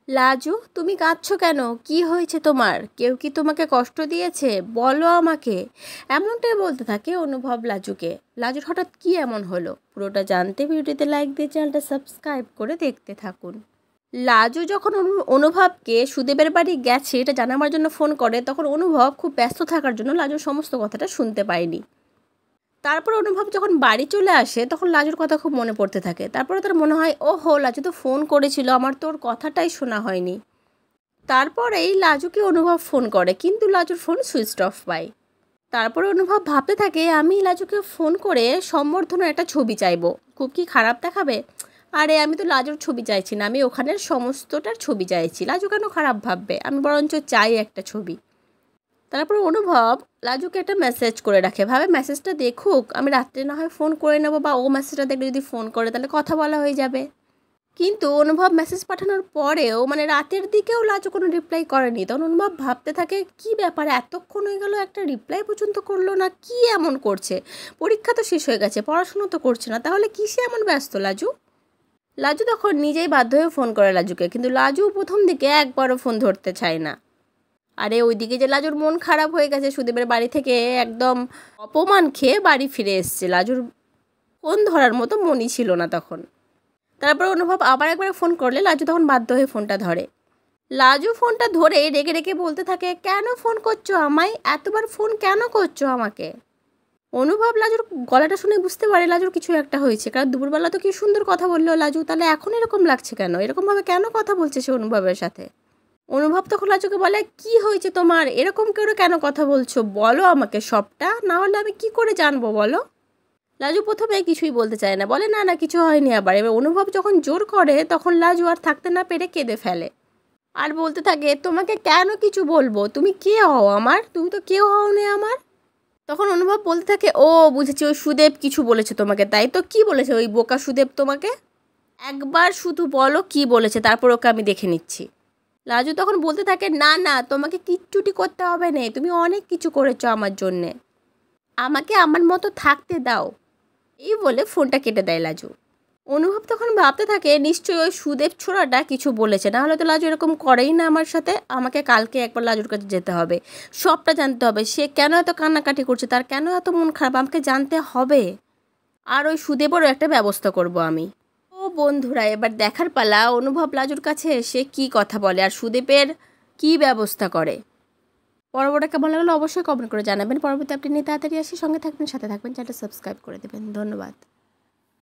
লাজু, তুমি কাঁদছো কেন? কি হয়েছে তোমার? কেউ কি তোমাকে কষ্ট দিয়েছে? বলো আমাকে। এমনটাই বলতে থাকে অনুভব লাজুকে। লাজুর হঠাৎ কি এমন হলো, পুরোটা জানতে ভিডিওতে লাইক দিয়ে চ্যানেলটা সাবস্ক্রাইব করে দেখতে থাকুন। লাজু যখন অনুভবকে সুদেবের বাড়ি গেছে এটা জানাবার জন্য ফোন করে, তখন অনুভব খুব ব্যস্ত থাকার জন্য লাজুর সমস্ত কথাটা শুনতে পায়নি। তারপর অনুভব যখন বাড়ি চলে আসে তখন লাজুর কথা খুব মনে পড়তে থাকে। তারপরে তার মনে হয়, ও হো, লাজু তো ফোন করেছিল, আমার তো ওর কথাটাই শোনা হয়নি। তারপরেই লাজুকে অনুভব ফোন করে, কিন্তু লাজুর ফোন সুইচ অফ পায়। তারপরে অনুভব ভাবতে থাকে, আমি লাজুকে ফোন করে সম্বর্ধনার একটা ছবি চাইবো, খুব কি খারাপ দেখাবে? আরে আমি তো লাজুর ছবি চাইছি না, আমি ওখানের সমস্তটার ছবি চাইছি। লাজু কেন খারাপ ভাববে? আমি বরঞ্চ চাই একটা ছবি। তারপর অনুভব লাজুকে একটা মেসেজ করে রাখে, ভাবে মেসেজটা দেখুক, আমি রাত্রে না হয় ফোন করে নেবো, বা ও মেসেজটা দেখলে যদি ফোন করে তাহলে কথা বলা হয়ে যাবে। কিন্তু অনুভব মেসেজ পাঠানোর পরেও রাতের দিকেও লাজু কোনো রিপ্লাই করেনি। তখন অনুভব ভাবতে থাকে, কি ব্যাপার, এতক্ষণ হয়ে গেল একটা রিপ্লাই পর্যন্ত করলো না, কি এমন করছে? পরীক্ষা তো শেষ হয়ে গেছে, পড়াশুনো তো করছে না, তাহলে কিসে এমন ব্যস্ত লাজু? লাজু তখন নিজেই বাধ্য হয়ে ফোন করে লাজুকে, কিন্তু লাজু প্রথম দিকে একবারও ফোন ধরতে চায় না। আরে ওইদিকে যে লাজুর মন খারাপ হয়ে গেছে, সুদীপের বাড়ি থেকে একদম অপমান খেয়ে বাড়ি ফিরে এসছে, লাজুর ফোন ধরার মতো মনই ছিল না তখন। তারপর অনুভব আবার একবার ফোন করলে লাজু তখন বাধ্য হয়ে ফোনটা ধরে। লাজু ফোনটা ধরে রেগে রেগে বলতে থাকে, কেন ফোন করছো আমায়? এতবার ফোন কেন করছো আমাকে? অনুভব লাজুর গলাটা শুনে বুঝতে পারে লাজুর কিছু একটা হয়েছে, কারণ দুপুরবেলা তো কি সুন্দর কথা বললো লাজু, তাহলে এখন এরকম লাগছে কেন? এরকমভাবে কেন কথা বলছে সে অনুভবের সাথে? অনুভব তখন লাজুকে বলে, কি হয়েছে তোমার? এরকম করে কেন কথা বলছো? বলো আমাকে সবটা, না হলে আমি কি করে জানবো বলো? লাজু প্রথমে কিছুই বলতে চায় না, বলে না না কিছু হয়নি। আবার এবার অনুভব যখন জোর করে তখন লাজু আর থাকতে না পেরে কেঁদে ফেলে, আর বলতে থাকে, তোমাকে কেন কিছু বলবো? তুমি কে হও আমার? তুমি তো কেউ হও নি আমার। তখন অনুভব বলতে থাকে, ও বুঝেছি, ওই সুদেব কিছু বলেছে তোমাকে, তাই তো? কি বলেছে ওই বোকা সুদেব তোমাকে? একবার শুধু বলো কি বলেছে, তারপর ওকে আমি দেখে নিচ্ছি। লাজু তখন বলতে থাকে, না না, তোমাকে কিচ্ছুটি করতে হবে না, তুমি অনেক কিছু করেছো আমার জন্যে, আমাকে আমার মতো থাকতে দাও। এই বলে ফোনটা কেটে দেয় লাজু। অনুভব তখন ভাবতে থাকে, নিশ্চয়ই ওই সুদেব ছোড়াটা কিছু বলেছে, না হলে তো লাজু এরকম করেই না আমার সাথে। আমাকে কালকে একবার লাজুর কাছে যেতে হবে, সবটা জানতে হবে, সে কেন এত কান্নাকাটি করছে, তার কেন এত মন খারাপ, আমাকে জানতে হবে। আর ওই সুদেবেরও একটা ব্যবস্থা করব আমি। ও বন্ধুরা, এবার দেখার পালা অনুভব লাজুর কাছে এসে কি কথা বলে আর সুদেবের কি ব্যবস্থা করে। পরবর্তীটা কেমন লাগলো অবশ্যই কমেন্ট করে জানাবেন। পরবর্তী আপনি নিয়ে তাড়াতাড়ি আসি, সঙ্গে থাকবেন, সাথে থাকবেন, চ্যানেলটা সাবস্ক্রাইব করে দেবেন। ধন্যবাদ।